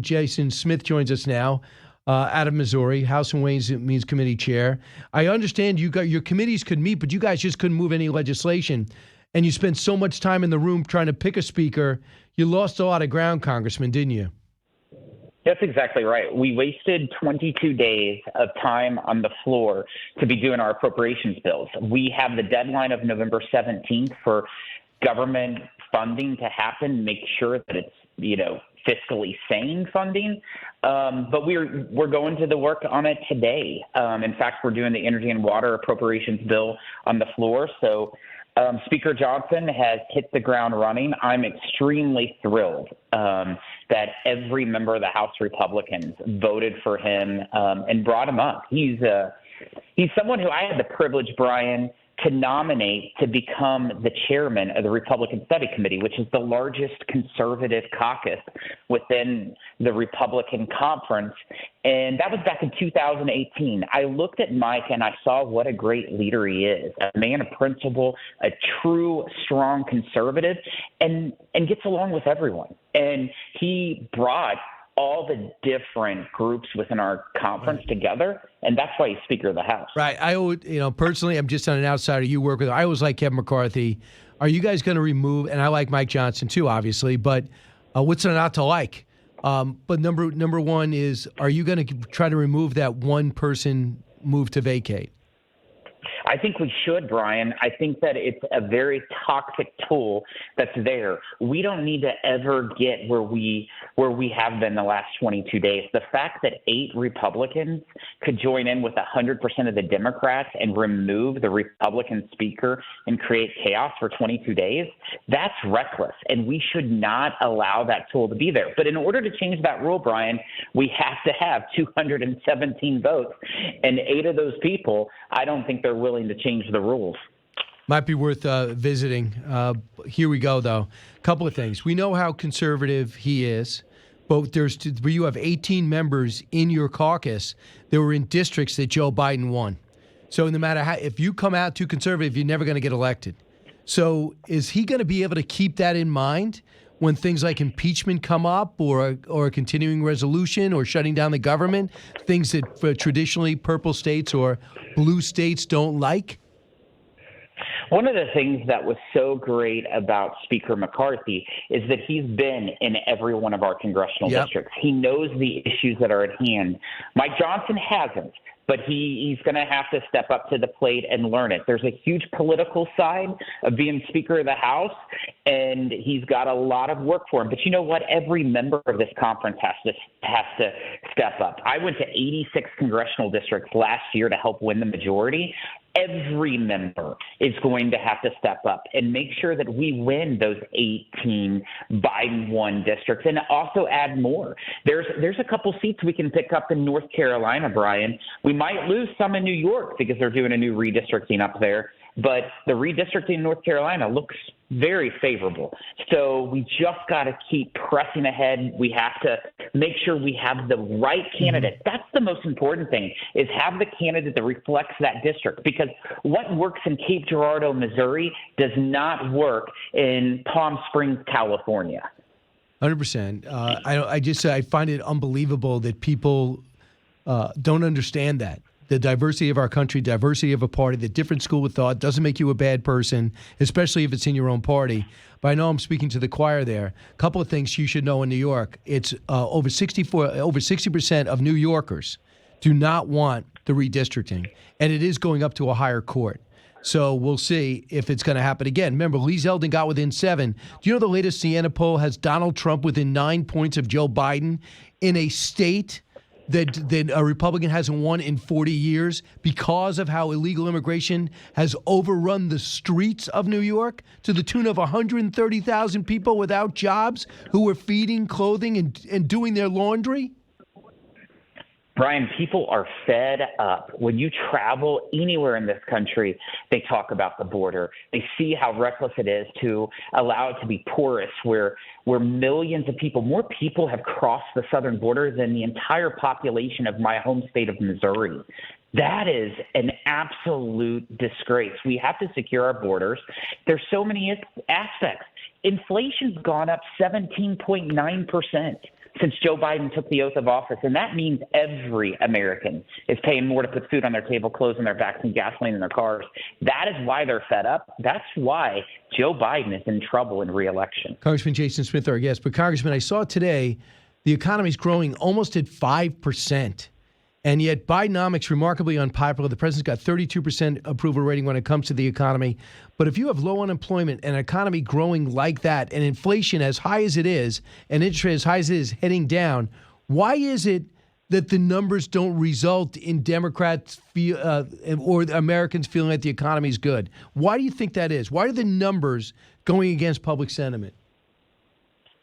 Jason Smith joins us now out of Missouri, House and Ways and Means Committee chair. I understand you got your committees could meet, but you guys just couldn't move any legislation. And you spent so much time in the room trying to pick a speaker. You lost a lot of ground, Congressman, didn't you? That's exactly right. We wasted 22 days of time on the floor to be doing our appropriations bills. We have the deadline of November 17th for government funding to happen, make sure that it's, fiscally sane funding. But we're going to the work on it today. In fact, we're doing the energy and water appropriations bill on the floor. So Speaker Johnson has hit the ground running. I'm extremely thrilled that every member of the House Republicans voted for him and brought him up. He's someone who I had the privilege, Brian, to nominate to become the chairman of the Republican Study Committee, which is the largest conservative caucus within the Republican conference. And that was back in 2018. I looked at Mike and I saw what a great leader he is, a man of principle, a true, strong conservative, and gets along with everyone. And he brought all the different groups within our conference together, and that's why he's Speaker of the House. Right. I would, personally, I'm just on an outsider. You work with. I always like Kevin McCarthy. Are you guys going to remove? And I like Mike Johnson too, obviously. But what's there not to like? But number one is, are you going to try to remove that one person move to vacate? I think we should, Brian. I think that it's a very toxic tool that's there. We don't need to ever get where we have been the last 22 days. The fact that 8 Republicans could join in with 100% of the Democrats and remove the Republican speaker and create chaos for 22 days, that's reckless. And we should not allow that tool to be there. But in order to change that rule, Brian, we have to have 217 votes. And 8 of those people, I don't think they're willing to change the rules. Might be worth visiting. Here we go, though. A couple of things. We know how conservative he is, but you have 18 members in your caucus that were in districts that Joe Biden won. So no matter how, if you come out too conservative, you're never going to get elected. So is he going to be able to keep that in mind when things like impeachment come up or a continuing resolution or shutting down the government, things that traditionally purple states or blue states don't like? One of the things that was so great about Speaker McCarthy is that he's been in every one of our congressional districts. He knows the issues that are at hand. Mike Johnson hasn't, but he's going to have to step up to the plate and learn it. There's a huge political side of being Speaker of the House, and he's got a lot of work for him. But you know what? Every member of this conference has to step up. I went to 86 congressional districts last year to help win the majority. Every member is going to have to step up and make sure that we win those 18 Biden-won districts and also add more. There's a couple seats we can pick up in North Carolina, Brian. We might lose some in New York because they're doing a new redistricting up there. But the redistricting in North Carolina looks very favorable. So we just got to keep pressing ahead. We have to make sure we have the right candidate. That's the most important thing, is have the candidate that reflects that district. Because what works in Cape Girardeau, Missouri, does not work in Palm Springs, California. 100%. I find it unbelievable that people don't understand that. The diversity of our country, diversity of a party, the different school of thought doesn't make you a bad person, especially if it's in your own party. But I know I'm speaking to the choir there. A couple of things you should know in New York. It's over 60% of New Yorkers do not want the redistricting, and it is going up to a higher court. So we'll see if it's going to happen again. Remember, Lee Zeldin got within 7. Do you know the latest Siena poll has Donald Trump within 9 points of Joe Biden in a state that a Republican hasn't won in 40 years because of how illegal immigration has overrun the streets of New York to the tune of 130,000 people without jobs who were feeding, clothing, and doing their laundry? Brian, people are fed up. When you travel anywhere in this country, they talk about the border. They see how reckless it is to allow it to be porous, where millions of people, more people have crossed the southern border than the entire population of my home state of Missouri. That is an absolute disgrace. We have to secure our borders. There's so many aspects. Inflation's gone up 17.9%. since Joe Biden took the oath of office. And that means every American is paying more to put food on their table, clothes on their backs, and gasoline in their cars. That is why they're fed up. That's why Joe Biden is in trouble in re-election. Congressman Jason Smith, our guest. But Congressman, I saw today the economy is growing almost at 5%. And yet Bidenomics remarkably unpopular. The president's got 32% approval rating when it comes to the economy. But if you have low unemployment and an economy growing like that and inflation as high as it is and interest rate as high as it is heading down, why is it that the numbers don't result in Democrats or Americans feeling that the economy is good? Why do you think that is? Why are the numbers going against public sentiment?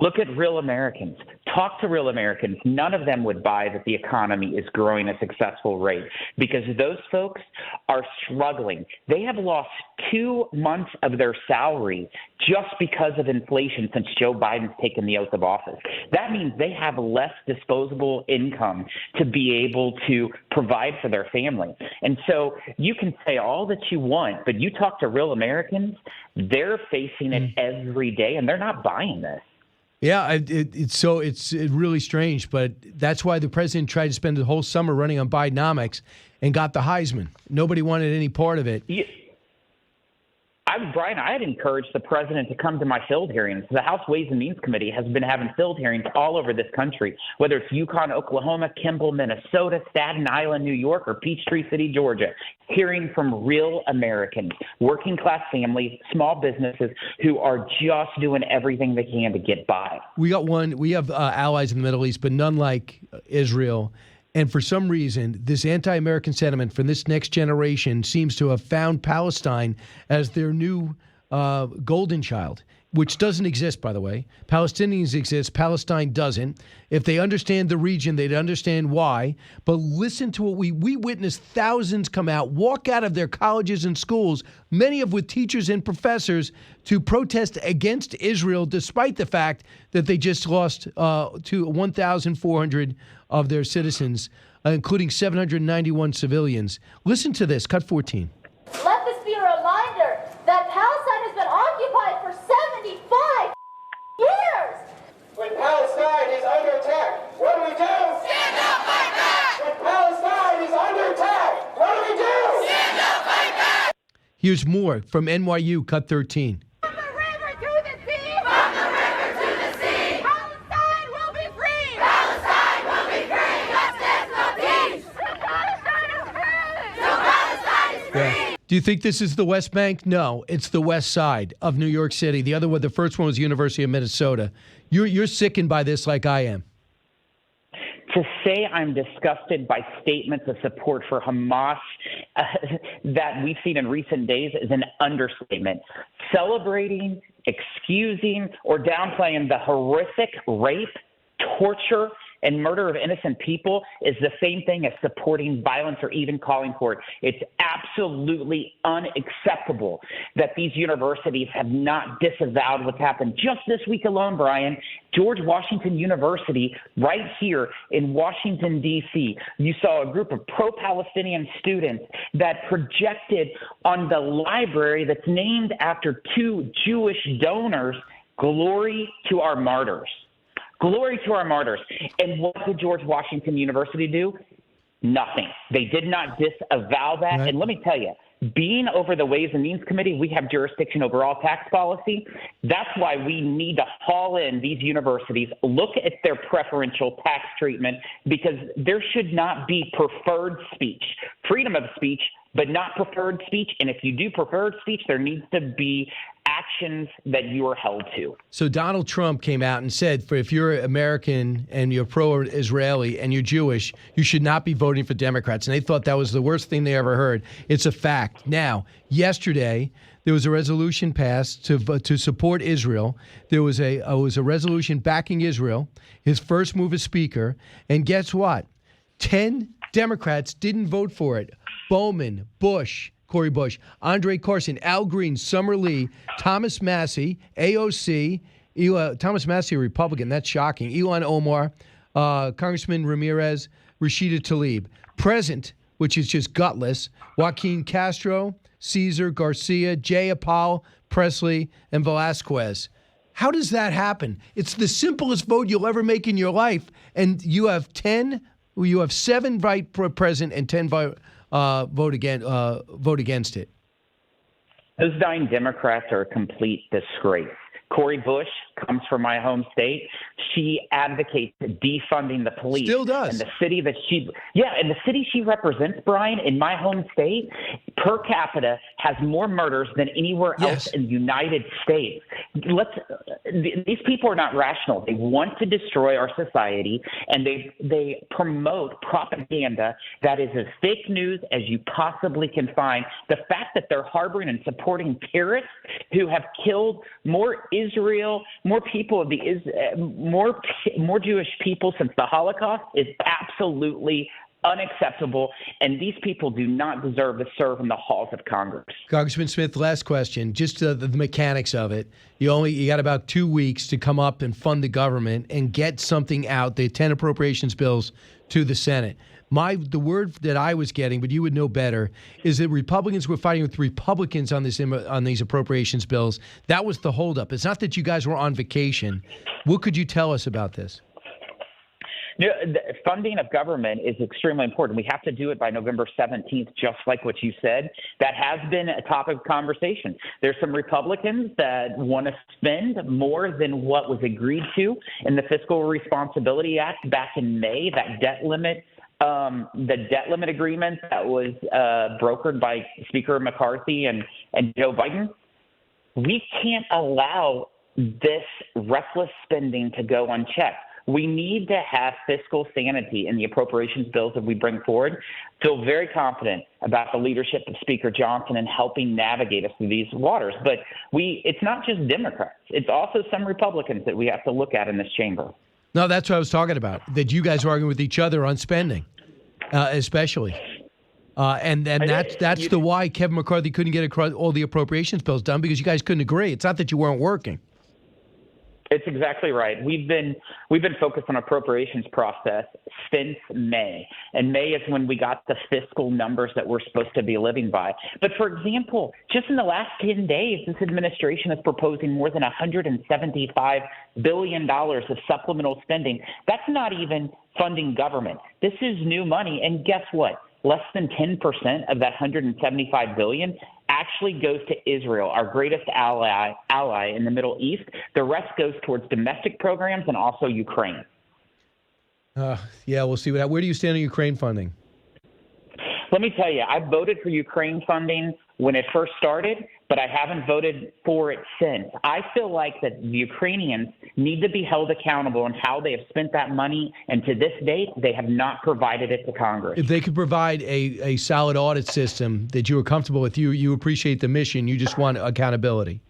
Look at real Americans. Talk to real Americans. None of them would buy that the economy is growing at a successful rate because those folks are struggling. They have lost 2 months of their salary just because of inflation since Joe Biden's taken the oath of office. That means they have less disposable income to be able to provide for their family. And so you can say all that you want, but you talk to real Americans, they're facing it every day, and they're not buying this. Yeah, it's really strange, but that's why the president tried to spend the whole summer running on Bidenomics and got the Heisman. Nobody wanted any part of it. Brian, I had encouraged the president to come to my field hearings. The House Ways and Means Committee has been having field hearings all over this country, whether it's Yukon, Oklahoma, Kimball, Minnesota, Staten Island, New York, or Peachtree City, Georgia, hearing from real Americans, working class families, small businesses who are just doing everything they can to get by. We have allies in the Middle East, but none like Israel. And for some reason, this anti-American sentiment from this next generation seems to have found Palestine as their new golden child, which doesn't exist, by the way. Palestinians exist. Palestine doesn't. If they understand the region, they'd understand why. But listen to what we witnessed thousands come out, walk out of their colleges and schools, many of with teachers and professors, to protest against Israel, despite the fact that they just lost to 1,400 of their citizens, including 791 civilians. Listen to this, cut 14. Let this be a reminder that Palestine has been occupied for 75 years. When Palestine is under attack, what do we do? Stand up, fight back! When Palestine is under attack, what do we do? Stand up, fight back! Here's more from NYU, cut 13. From the river to the sea! From the river to the sea! Palestine will be free! Palestine will be free! Justice, no peace! Palestine is free! So Palestine is free! Yeah. Do you think this is the West Bank? No, it's the West Side of New York City. The other one, the first one was University of Minnesota. You're sickened by this like I am. To say I'm disgusted by statements of support for Hamas that we've seen in recent days is an understatement. Celebrating, excusing, or downplaying the horrific rape, torture, and murder of innocent people is the same thing as supporting violence or even calling for it. It's absolutely unacceptable that these universities have not disavowed what's happened. Just this week alone, Brian, George Washington University, right here in Washington, D.C., you saw a group of pro-Palestinian students that projected on the library that's named after 2 Jewish donors, "Glory to our martyrs." Glory to our martyrs. And what did George Washington University do? Nothing. They did not disavow that. Right. And let me tell you, being over the Ways and Means Committee, we have jurisdiction over all tax policy. That's why we need to haul in these universities, look at their preferential tax treatment, because there should not be preferred speech. Freedom of speech, but not preferred speech. And if you do preferred speech, there needs to be actions that you are held to. So Donald Trump came out and said, if you're American and you're pro-Israeli and you're Jewish, you should not be voting for Democrats. And they thought that was the worst thing they ever heard. It's a fact. Now, yesterday, there was a resolution passed to support Israel. There was a resolution backing Israel, his first move as speaker. And guess what? 10 Democrats didn't vote for it. Bowman, Bush, Cori Bush, Andre Carson, Al Green, Summer Lee, Thomas Massey, AOC, Thomas Massey, a Republican. That's shocking. Ilhan Omar, Congressman Ramirez, Rashida Tlaib. Present, which is just gutless, Joaquin Castro, Caesar, Garcia, Jayapal, Presley, and Velasquez. How does that happen? It's the simplest vote you'll ever make in your life, and you have 7 vote present and 10 vote against it. Those 9 Democrats are a complete disgrace. Cori Bush comes from my home state. She advocates defunding the police. Still does. And the city that she represents, Brian, in my home state, per capita has more murders than anywhere else in the United States. These people are not rational. They want to destroy our society, and they promote propaganda that is as fake news as you possibly can find. The fact that they're harboring and supporting terrorists who have killed more more Jewish people since the Holocaust is absolutely unacceptable, and these people do not deserve to serve in the halls of Congress. Congressman Smith, last question, just the mechanics of it. You got about 2 weeks to come up and fund the government and get something out, the 10 appropriations bills, to the Senate. The word that I was getting, but you would know better, is that Republicans were fighting with Republicans on these appropriations bills. That was the holdup. It's not that you guys were on vacation. What could you tell us about this? The funding of government is extremely important. We have to do it by November 17th, just like what you said. That has been a topic of conversation. There's some Republicans that want to spend more than what was agreed to in the Fiscal Responsibility Act back in May, that debt limit. The debt limit agreement that was brokered by Speaker McCarthy and Joe Biden. We can't allow this reckless spending to go unchecked. We need to have fiscal sanity in the appropriations bills that we bring forward. Feel very confident about the leadership of Speaker Johnson in helping navigate us through these waters. But it's not just Democrats. It's also some Republicans that we have to look at in this chamber. No, that's what I was talking about, that you guys are arguing with each other on spending, especially. And that's the why Kevin McCarthy couldn't get across all the appropriations bills done, because you guys couldn't agree. It's not that you weren't working. It's exactly right. We've been focused on appropriations process since May, and May is when we got the fiscal numbers that we're supposed to be living by. But for example, just in the last 10 days, this administration is proposing more than $175 billion of supplemental spending. That's not even funding government. This is new money, and guess what? Less than 10% of that $175 billion actually goes to Israel, our greatest ally in the Middle East. The rest goes towards domestic programs and also Ukraine. Yeah, we'll see. Where do you stand on Ukraine funding? Let me tell you, I voted for Ukraine funding when it first started, but I haven't voted for it since. I feel like that the Ukrainians need to be held accountable on how they have spent that money, and to this date, they have not provided it to Congress. If they could provide a solid audit system that you were comfortable with, you appreciate the mission, you just want accountability.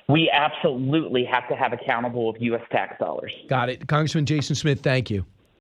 We absolutely have to have accountable of U.S. tax dollars. Got it. Congressman Jason Smith, thank you.